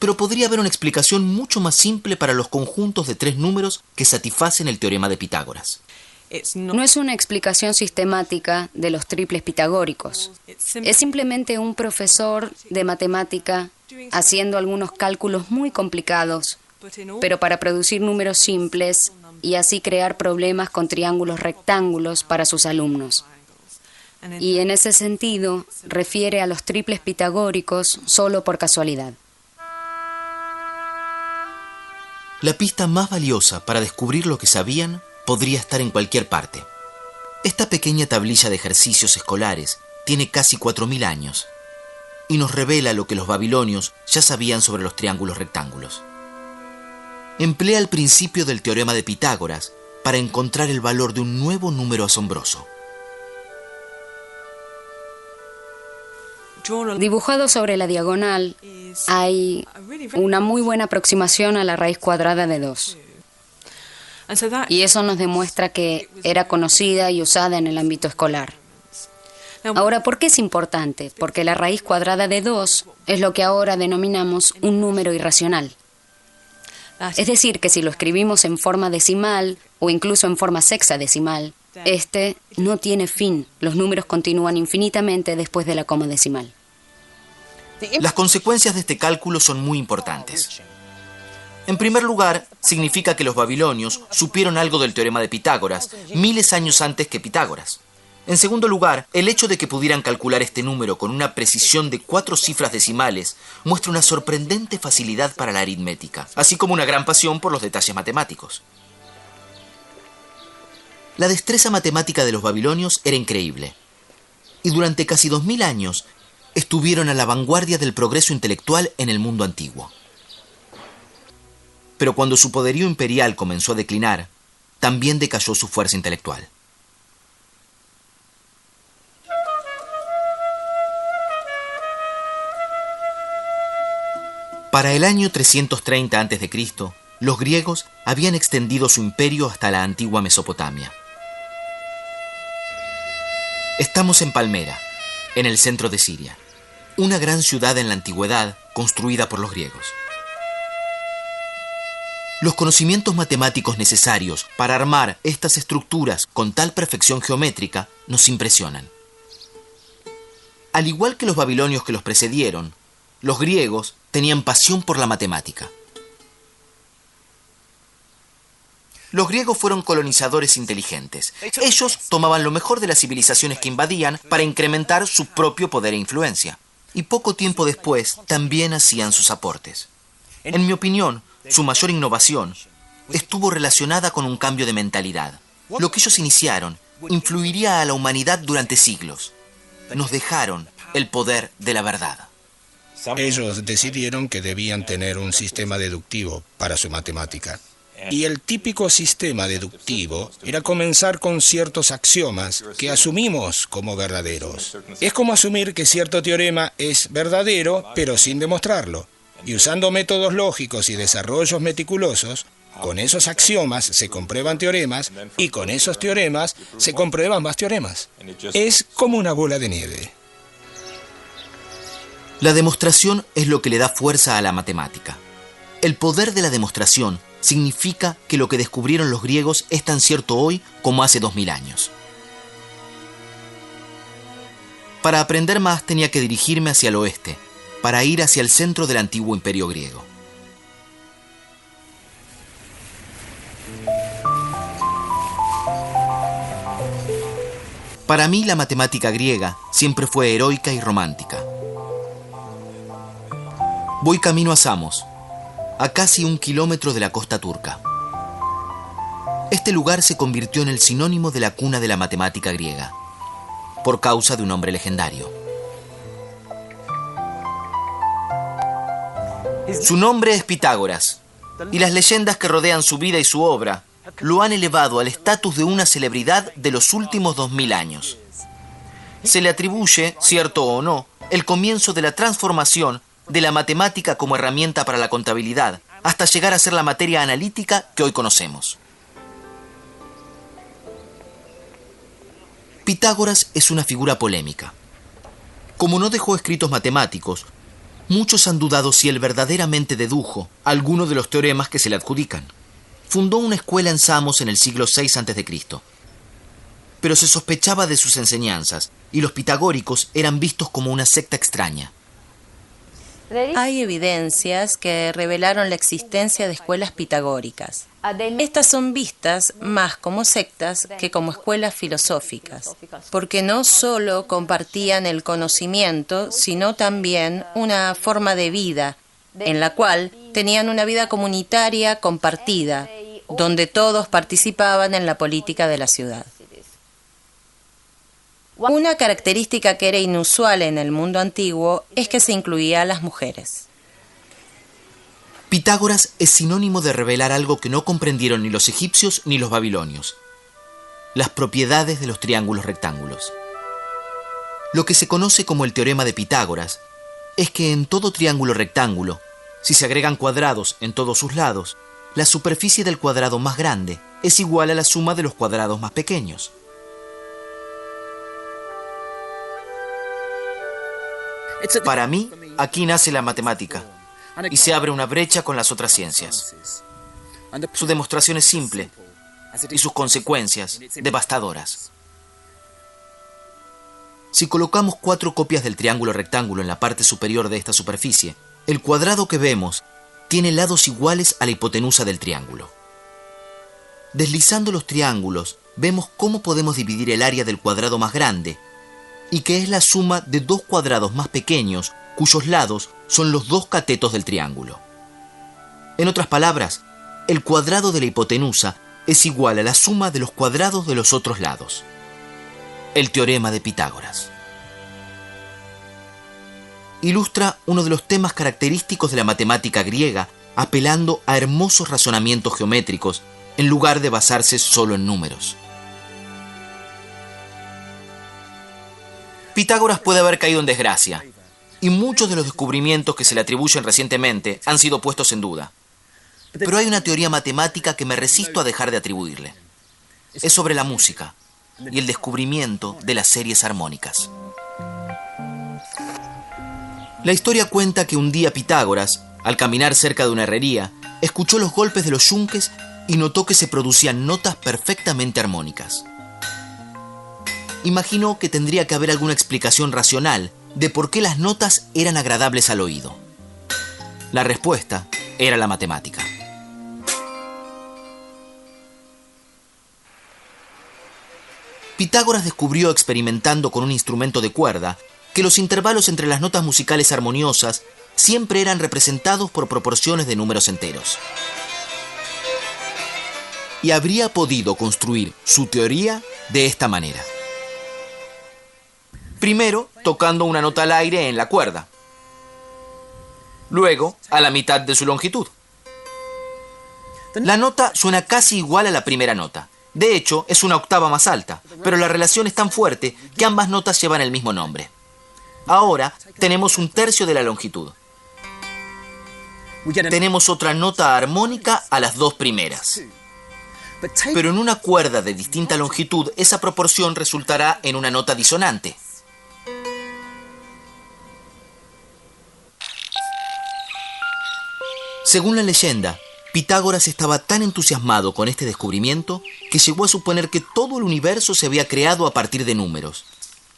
pero podría haber una explicación mucho más simple para los conjuntos de 3 números que satisfacen el teorema de Pitágoras. No es una explicación sistemática de los triples pitagóricos. Es simplemente un profesor de matemática haciendo algunos cálculos muy complicados, pero para producir números simples y así crear problemas con triángulos rectángulos para sus alumnos. Y en ese sentido, refiere a los triples pitagóricos solo por casualidad. La pista más valiosa para descubrir lo que sabían podría estar en cualquier parte. Esta pequeña tablilla de ejercicios escolares tiene casi 4000 años y nos revela lo que los babilonios ya sabían sobre los triángulos rectángulos. Emplea el principio del teorema de Pitágoras para encontrar el valor de un nuevo número asombroso. Dibujado sobre la diagonal hay una muy buena aproximación a la raíz cuadrada de 2. Y eso nos demuestra que era conocida y usada en el ámbito escolar. Ahora, ¿por qué es importante? Porque la raíz cuadrada de 2 es lo que ahora denominamos un número irracional. Es decir, que si lo escribimos en forma decimal o incluso en forma sexadecimal, este no tiene fin. Los números continúan infinitamente después de la coma decimal. Las consecuencias de este cálculo son muy importantes. En primer lugar, significa que los babilonios supieron algo del teorema de Pitágoras miles de años antes que Pitágoras. En segundo lugar, el hecho de que pudieran calcular este número con una precisión de 4 cifras decimales muestra una sorprendente facilidad para la aritmética, así como una gran pasión por los detalles matemáticos. La destreza matemática de los babilonios era increíble, y durante casi 2000 años estuvieron a la vanguardia del progreso intelectual en el mundo antiguo. Pero cuando su poderío imperial comenzó a declinar, también decayó su fuerza intelectual. Para el año 330 a.C., los griegos habían extendido su imperio hasta la antigua Mesopotamia. Estamos en Palmera, en el centro de Siria, una gran ciudad en la antigüedad construida por los griegos. Los conocimientos matemáticos necesarios para armar estas estructuras con tal perfección geométrica nos impresionan. Al igual que los babilonios que los precedieron, los griegos tenían pasión por la matemática. Los griegos fueron colonizadores inteligentes. Ellos tomaban lo mejor de las civilizaciones que invadían para incrementar su propio poder e influencia. Y poco tiempo después también hacían sus aportes. En mi opinión, su mayor innovación estuvo relacionada con un cambio de mentalidad. Lo que ellos iniciaron influiría a la humanidad durante siglos. Nos dejaron el poder de la verdad. Ellos decidieron que debían tener un sistema deductivo para su matemática. Y el típico sistema deductivo era comenzar con ciertos axiomas que asumimos como verdaderos. Es como asumir que cierto teorema es verdadero, pero sin demostrarlo. Y usando métodos lógicos y desarrollos meticulosos, con esos axiomas se comprueban teoremas y con esos teoremas se comprueban más teoremas. Es como una bola de nieve. La demostración es lo que le da fuerza a la matemática. El poder de la demostración significa que lo que descubrieron los griegos es tan cierto hoy como hace 2000 años. Para aprender más tenía que dirigirme hacia el oeste, para ir hacia el centro del antiguo imperio griego. Para mí la matemática griega siempre fue heroica y romántica. Voy camino a Samos, a casi 1 kilómetro de la costa turca. Este lugar se convirtió en el sinónimo de la cuna de la matemática griega, por causa de un hombre legendario. Su nombre es Pitágoras, y las leyendas que rodean su vida y su obra lo han elevado al estatus de una celebridad de los últimos 2000 años. Se le atribuye, cierto o no, el comienzo de la transformación de la matemática como herramienta para la contabilidad, hasta llegar a ser la materia analítica que hoy conocemos. Pitágoras es una figura polémica. Como no dejó escritos matemáticos, Muchos han dudado si él verdaderamente dedujo alguno de los teoremas que se le adjudican. Fundó una escuela en Samos en el siglo VI a.C., pero se sospechaba de sus enseñanzas y los pitagóricos eran vistos como una secta extraña. Hay evidencias que revelaron la existencia de escuelas pitagóricas. Estas son vistas más como sectas que como escuelas filosóficas, porque no solo compartían el conocimiento, sino también una forma de vida, en la cual tenían una vida comunitaria compartida, donde todos participaban en la política de la ciudad. Una característica que era inusual en el mundo antiguo es que se incluía a las mujeres. Pitágoras es sinónimo de revelar algo que no comprendieron ni los egipcios ni los babilonios: las propiedades de los triángulos rectángulos. Lo que se conoce como el teorema de Pitágoras es que en todo triángulo rectángulo, si se agregan cuadrados en todos sus lados, la superficie del cuadrado más grande es igual a la suma de los cuadrados más pequeños. Para mí, aquí nace la matemática y se abre una brecha con las otras ciencias. Su demostración es simple y sus consecuencias devastadoras. Si colocamos 4 copias del triángulo rectángulo en la parte superior de esta superficie, el cuadrado que vemos tiene lados iguales a la hipotenusa del triángulo. Deslizando los triángulos, vemos cómo podemos dividir el área del cuadrado más grande, y que es la suma de 2 cuadrados más pequeños, cuyos lados son los 2 catetos del triángulo. En otras palabras, el cuadrado de la hipotenusa es igual a la suma de los cuadrados de los otros lados. El teorema de Pitágoras. Ilustra uno de los temas característicos de la matemática griega, apelando a hermosos razonamientos geométricos en lugar de basarse solo en números. Pitágoras puede haber caído en desgracia, y muchos de los descubrimientos que se le atribuyen recientemente han sido puestos en duda. Pero hay una teoría matemática que me resisto a dejar de atribuirle. Es sobre la música y el descubrimiento de las series armónicas. La historia cuenta que un día Pitágoras, al caminar cerca de una herrería, escuchó los golpes de los yunques y notó que se producían notas perfectamente armónicas. Imaginó que tendría que haber alguna explicación racional de por qué las notas eran agradables al oído. La respuesta era la matemática. Pitágoras descubrió experimentando con un instrumento de cuerda que los intervalos entre las notas musicales armoniosas siempre eran representados por proporciones de números enteros. Y habría podido construir su teoría de esta manera. Primero, tocando una nota al aire en la cuerda. Luego, a la mitad de su longitud. La nota suena casi igual a la primera nota. De hecho, es una octava más alta, pero la relación es tan fuerte que ambas notas llevan el mismo nombre. Ahora, tenemos un tercio de la longitud. Tenemos otra nota armónica a las 2 primeras. Pero en una cuerda de distinta longitud, esa proporción resultará en una nota disonante. Según la leyenda, Pitágoras estaba tan entusiasmado con este descubrimiento que llegó a suponer que todo el universo se había creado a partir de números.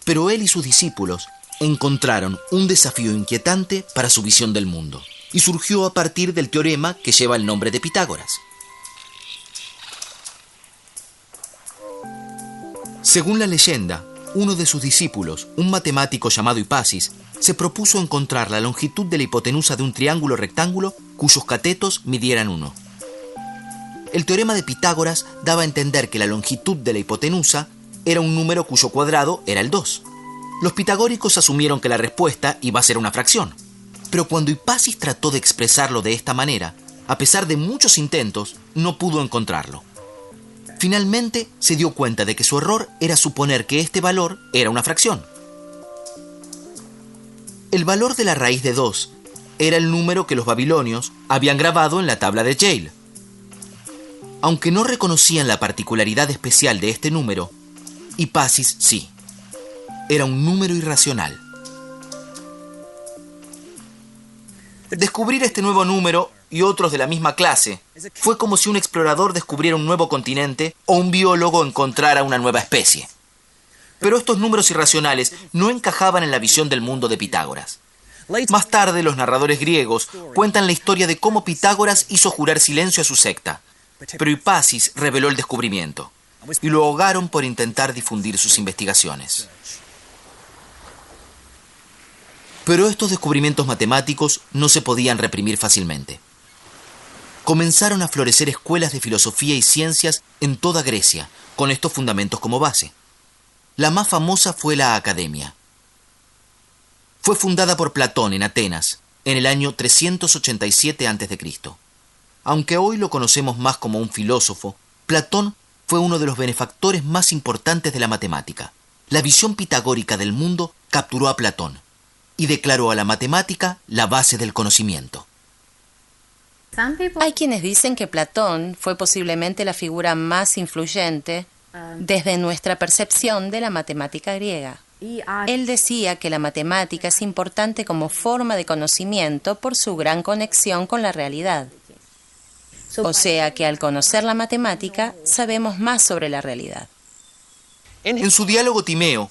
Pero él y sus discípulos encontraron un desafío inquietante para su visión del mundo, y surgió a partir del teorema que lleva el nombre de Pitágoras. Según la leyenda, uno de sus discípulos, un matemático llamado Hipasis, se propuso encontrar la longitud de la hipotenusa de un triángulo rectángulo cuyos catetos midieran 1. El teorema de Pitágoras daba a entender que la longitud de la hipotenusa era un número cuyo cuadrado era el 2. Los pitagóricos asumieron que la respuesta iba a ser una fracción. Pero cuando Hipasis trató de expresarlo de esta manera, a pesar de muchos intentos, no pudo encontrarlo. Finalmente se dio cuenta de que su error era suponer que este valor era una fracción. El valor de la raíz de 2 era el número que los babilonios habían grabado en la tabla de Yale. Aunque no reconocían la particularidad especial de este número, Hipasis sí. Era un número irracional. Descubrir este nuevo número y otros de la misma clase fue como si un explorador descubriera un nuevo continente o un biólogo encontrara una nueva especie. Pero estos números irracionales no encajaban en la visión del mundo de Pitágoras. Más tarde, los narradores griegos cuentan la historia de cómo Pitágoras hizo jurar silencio a su secta, pero Hipasis reveló el descubrimiento y lo ahogaron por intentar difundir sus investigaciones. Pero estos descubrimientos matemáticos no se podían reprimir fácilmente. Comenzaron a florecer escuelas de filosofía y ciencias en toda Grecia, con estos fundamentos como base. La más famosa fue la Academia. Fue fundada por Platón en Atenas, en el año 387 a.C. Aunque hoy lo conocemos más como un filósofo, Platón fue uno de los benefactores más importantes de la matemática. La visión pitagórica del mundo capturó a Platón y declaró a la matemática la base del conocimiento. Hay quienes dicen que Platón fue posiblemente la figura más influyente desde nuestra percepción de la matemática griega. Él decía que la matemática es importante como forma de conocimiento por su gran conexión con la realidad. O sea que al conocer la matemática sabemos más sobre la realidad. En su diálogo Timeo,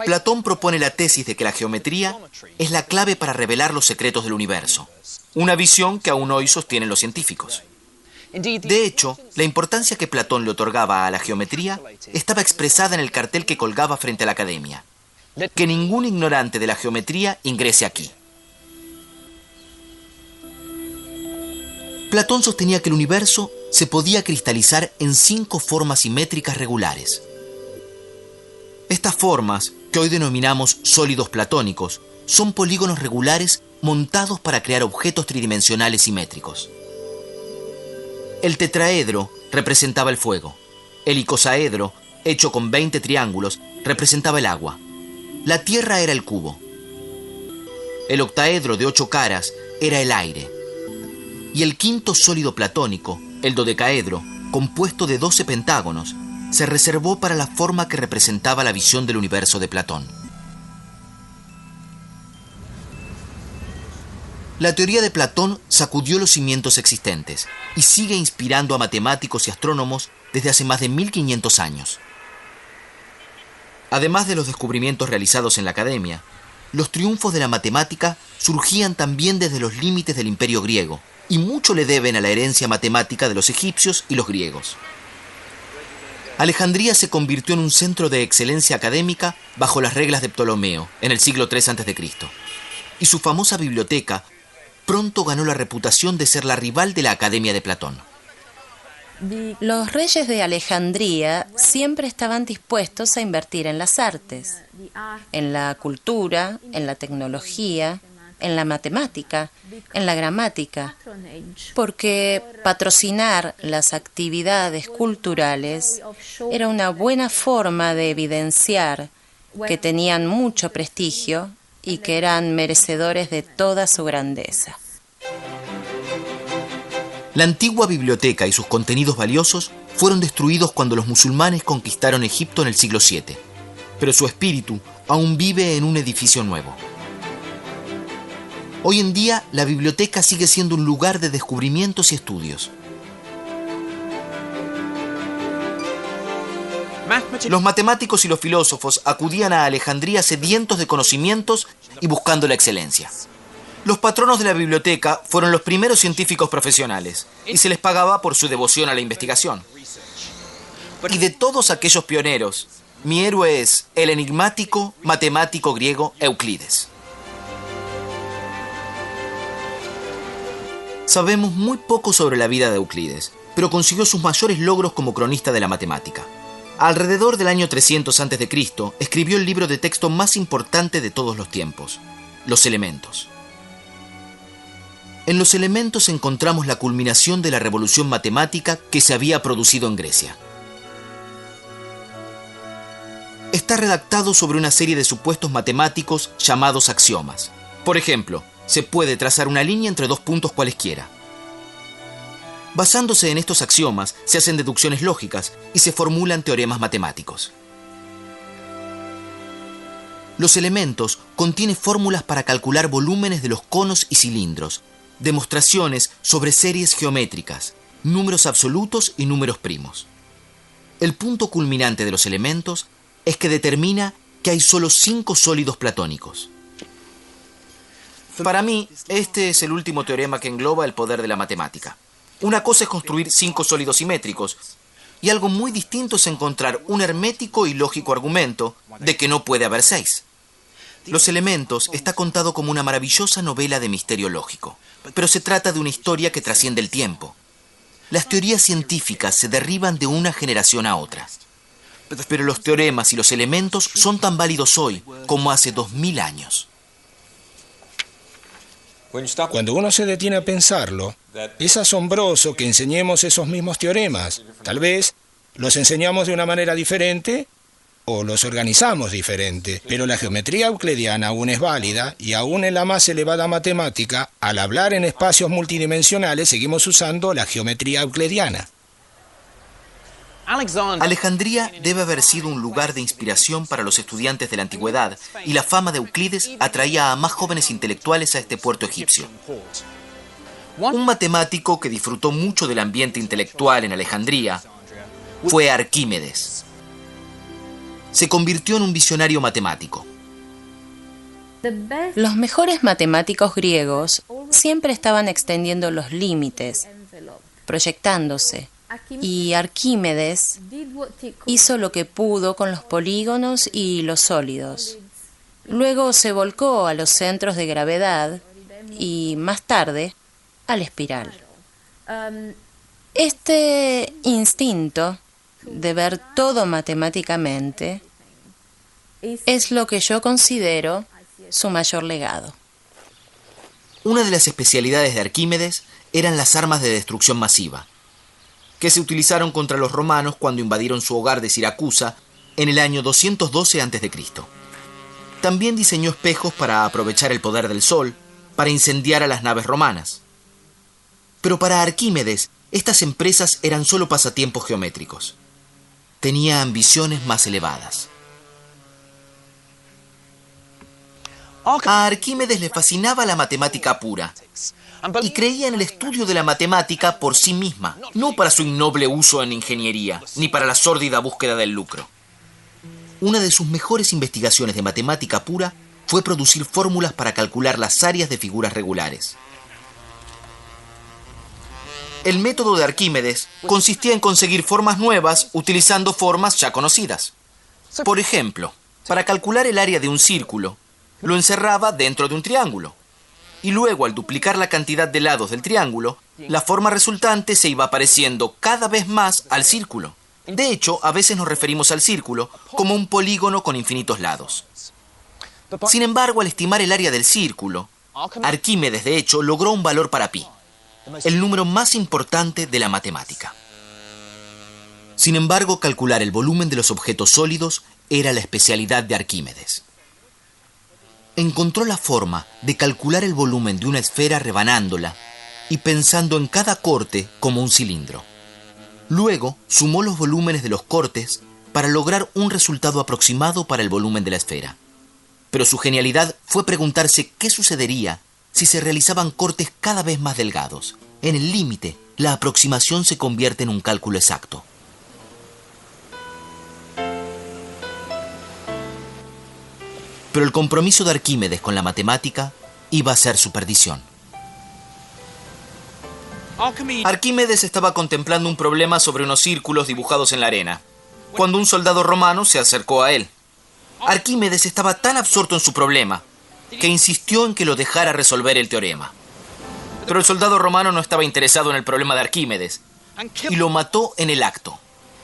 Platón propone la tesis de que la geometría es la clave para revelar los secretos del universo, una visión que aún hoy sostienen los científicos. De hecho, la importancia que Platón le otorgaba a la geometría estaba expresada en el cartel que colgaba frente a la Academia: que ningún ignorante de la geometría ingrese aquí. Platón sostenía que el universo se podía cristalizar en 5 formas simétricas regulares. Estas formas, que hoy denominamos sólidos platónicos, son polígonos regulares montados para crear objetos tridimensionales simétricos. El tetraedro representaba el fuego. El icosaedro, hecho con 20 triángulos, representaba el agua. La tierra era el cubo. El octaedro de 8 caras era el aire. Y el quinto sólido platónico, el dodecaedro, compuesto de 12 pentágonos, se reservó para la forma que representaba la visión del universo de Platón. La teoría de Platón sacudió los cimientos existentes y sigue inspirando a matemáticos y astrónomos desde hace más de 1500 años. Además de los descubrimientos realizados en la Academia, los triunfos de la matemática surgían también desde los límites del Imperio griego, y mucho le deben a la herencia matemática de los egipcios y los griegos. Alejandría se convirtió en un centro de excelencia académica bajo las reglas de Ptolomeo en el siglo III a.C., y su famosa biblioteca pronto ganó la reputación de ser la rival de la Academia de Platón. Los reyes de Alejandría siempre estaban dispuestos a invertir en las artes, en la cultura, en la tecnología, en la matemática, en la gramática, porque patrocinar las actividades culturales era una buena forma de evidenciar que tenían mucho prestigio y que eran merecedores de toda su grandeza. La antigua biblioteca y sus contenidos valiosos fueron destruidos cuando los musulmanes conquistaron Egipto en el siglo VII, pero su espíritu aún vive en un edificio nuevo. Hoy en día, la biblioteca sigue siendo un lugar de descubrimientos y estudios. Los matemáticos y los filósofos acudían a Alejandría sedientos de conocimientos y buscando la excelencia. Los patronos de la biblioteca fueron los primeros científicos profesionales y se les pagaba por su devoción a la investigación. Y de todos aquellos pioneros, mi héroe es el enigmático matemático griego Euclides. Sabemos muy poco sobre la vida de Euclides, pero consiguió sus mayores logros como cronista de la matemática. Alrededor del año 300 a.C., escribió el libro de texto más importante de todos los tiempos, Los Elementos. En Los Elementos encontramos la culminación de la revolución matemática que se había producido en Grecia. Está redactado sobre una serie de supuestos matemáticos llamados axiomas. Por ejemplo, se puede trazar una línea entre 2 puntos cualesquiera. Basándose en estos axiomas, se hacen deducciones lógicas y se formulan teoremas matemáticos. Los Elementos contiene fórmulas para calcular volúmenes de los conos y cilindros demostraciones sobre series geométricas, números absolutos y números primos. El punto culminante de los elementos es que determina que hay solo 5 sólidos platónicos. Para mí, este es el último teorema que engloba el poder de la matemática. Una cosa es construir 5 sólidos simétricos, y algo muy distinto es encontrar un hermético y lógico argumento de que no puede haber 6. Los Elementos está contado como una maravillosa novela de misterio lógico, pero se trata de una historia que trasciende el tiempo. Las teorías científicas se derriban de una generación a otra. Pero los teoremas y los elementos son tan válidos hoy como hace 2000 años. Cuando uno se detiene a pensarlo, es asombroso que enseñemos esos mismos teoremas. Tal vez los enseñamos de una manera diferente o los organizamos diferente, pero la geometría euclidiana aún es válida y aún en la más elevada matemática, al hablar en espacios multidimensionales, seguimos usando la geometría euclidiana. Alejandría debe haber sido un lugar de inspiración para los estudiantes de la antigüedad, y la fama de Euclides atraía a más jóvenes intelectuales a este puerto egipcio. Un matemático que disfrutó mucho del ambiente intelectual en Alejandría fue Arquímedes. Se convirtió en un visionario matemático. Los mejores matemáticos griegos siempre estaban extendiendo los límites, proyectándose. Y Arquímedes hizo lo que pudo con los polígonos y los sólidos. Luego se volcó a los centros de gravedad y, más tarde, a la espiral. Este instinto de ver todo matemáticamente es lo que yo considero su mayor legado. Una de las especialidades de Arquímedes eran las armas de destrucción masiva, que se utilizaron contra los romanos cuando invadieron su hogar de Siracusa en el año 212 a.C. También diseñó espejos para aprovechar el poder del sol, para incendiar a las naves romanas. Pero para Arquímedes, estas empresas eran solo pasatiempos geométricos. Tenía ambiciones más elevadas. A Arquímedes le fascinaba la matemática pura, y creía en el estudio de la matemática por sí misma, no para su innoble uso en ingeniería, ni para la sórdida búsqueda del lucro. Una de sus mejores investigaciones de matemática pura fue producir fórmulas para calcular las áreas de figuras regulares. El método de Arquímedes consistía en conseguir formas nuevas utilizando formas ya conocidas. Por ejemplo, para calcular el área de un círculo, lo encerraba dentro de un triángulo. Y luego, al duplicar la cantidad de lados del triángulo, la forma resultante se iba pareciendo cada vez más al círculo. De hecho, a veces nos referimos al círculo como un polígono con infinitos lados. Sin embargo, al estimar el área del círculo, Arquímedes, de hecho, logró un valor para pi, el número más importante de la matemática. Sin embargo, calcular el volumen de los objetos sólidos era la especialidad de Arquímedes. Encontró la forma de calcular el volumen de una esfera rebanándola y pensando en cada corte como un cilindro. Luego, sumó los volúmenes de los cortes para lograr un resultado aproximado para el volumen de la esfera. Pero su genialidad fue preguntarse qué sucedería si se realizaban cortes cada vez más delgados. En el límite, la aproximación se convierte en un cálculo exacto. Pero el compromiso de Arquímedes con la matemática iba a ser su perdición. Arquímedes estaba contemplando un problema sobre unos círculos dibujados en la arena, cuando un soldado romano se acercó a él. Arquímedes estaba tan absorto en su problema que insistió en que lo dejara resolver el teorema. Pero el soldado romano no estaba interesado en el problema de Arquímedes y lo mató en el acto.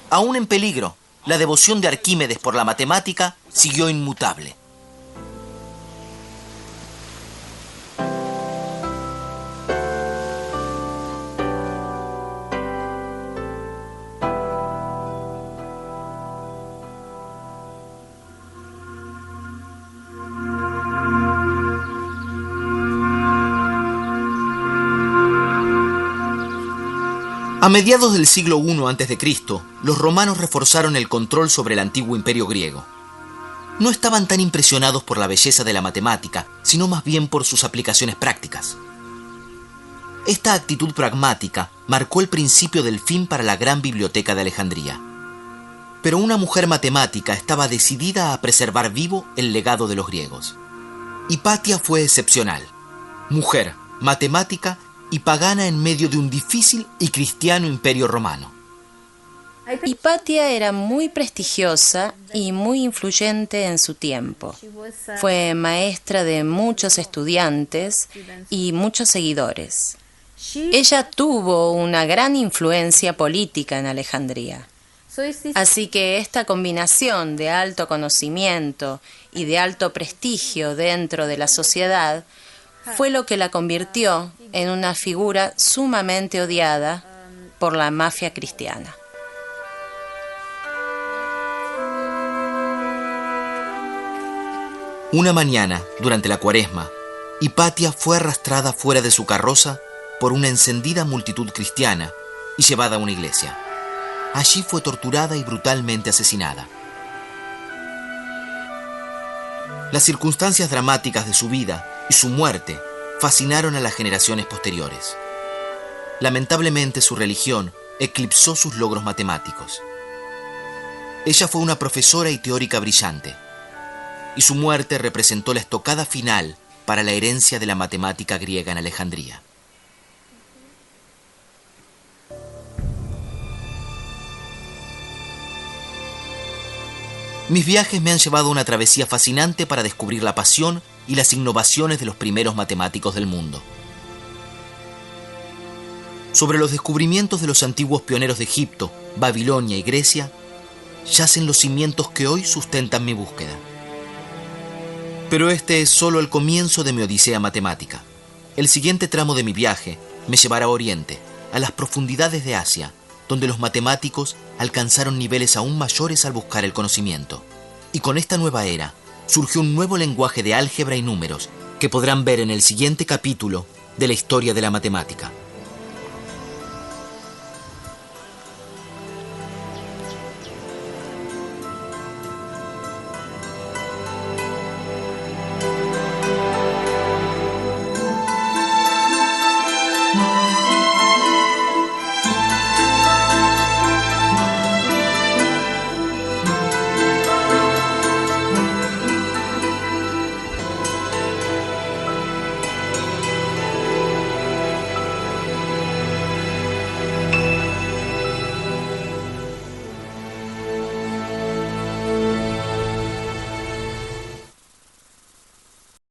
Aún en peligro, la devoción de Arquímedes por la matemática siguió inmutable. A mediados del siglo I a.C., los romanos reforzaron el control sobre el antiguo imperio griego. No estaban tan impresionados por la belleza de la matemática, sino más bien por sus aplicaciones prácticas. Esta actitud pragmática marcó el principio del fin para la gran biblioteca de Alejandría. Pero una mujer matemática estaba decidida a preservar vivo el legado de los griegos. Hipatia fue excepcional. Mujer, matemática y pagana en medio de un difícil y cristiano imperio romano. Hipatia era muy prestigiosa y muy influyente en su tiempo. Fue maestra de muchos estudiantes y muchos seguidores. Ella tuvo una gran influencia política en Alejandría. Así que esta combinación de alto conocimiento y de alto prestigio dentro de la sociedad fue lo que la convirtió en una figura sumamente odiada por la mafia cristiana. Una mañana, durante la Cuaresma, Hipatia fue arrastrada fuera de su carroza por una encendida multitud cristiana y llevada a una iglesia. Allí fue torturada y brutalmente asesinada. Las circunstancias dramáticas de su vida y su muerte fascinaron a las generaciones posteriores. Lamentablemente, su religión eclipsó sus logros matemáticos. Ella fue una profesora y teórica brillante, y su muerte representó la estocada final para la herencia de la matemática griega en Alejandría. Mis viajes me han llevado a una travesía fascinante para descubrir la pasión y las innovaciones de los primeros matemáticos del mundo. Sobre los descubrimientos de los antiguos pioneros de Egipto, Babilonia y Grecia, yacen los cimientos que hoy sustentan mi búsqueda. Pero este es solo el comienzo de mi odisea matemática. El siguiente tramo de mi viaje me llevará a Oriente, a las profundidades de Asia, donde los matemáticos alcanzaron niveles aún mayores al buscar el conocimiento. Y con esta nueva era surgió un nuevo lenguaje de álgebra y números que podrán ver en el siguiente capítulo de la historia de la matemática.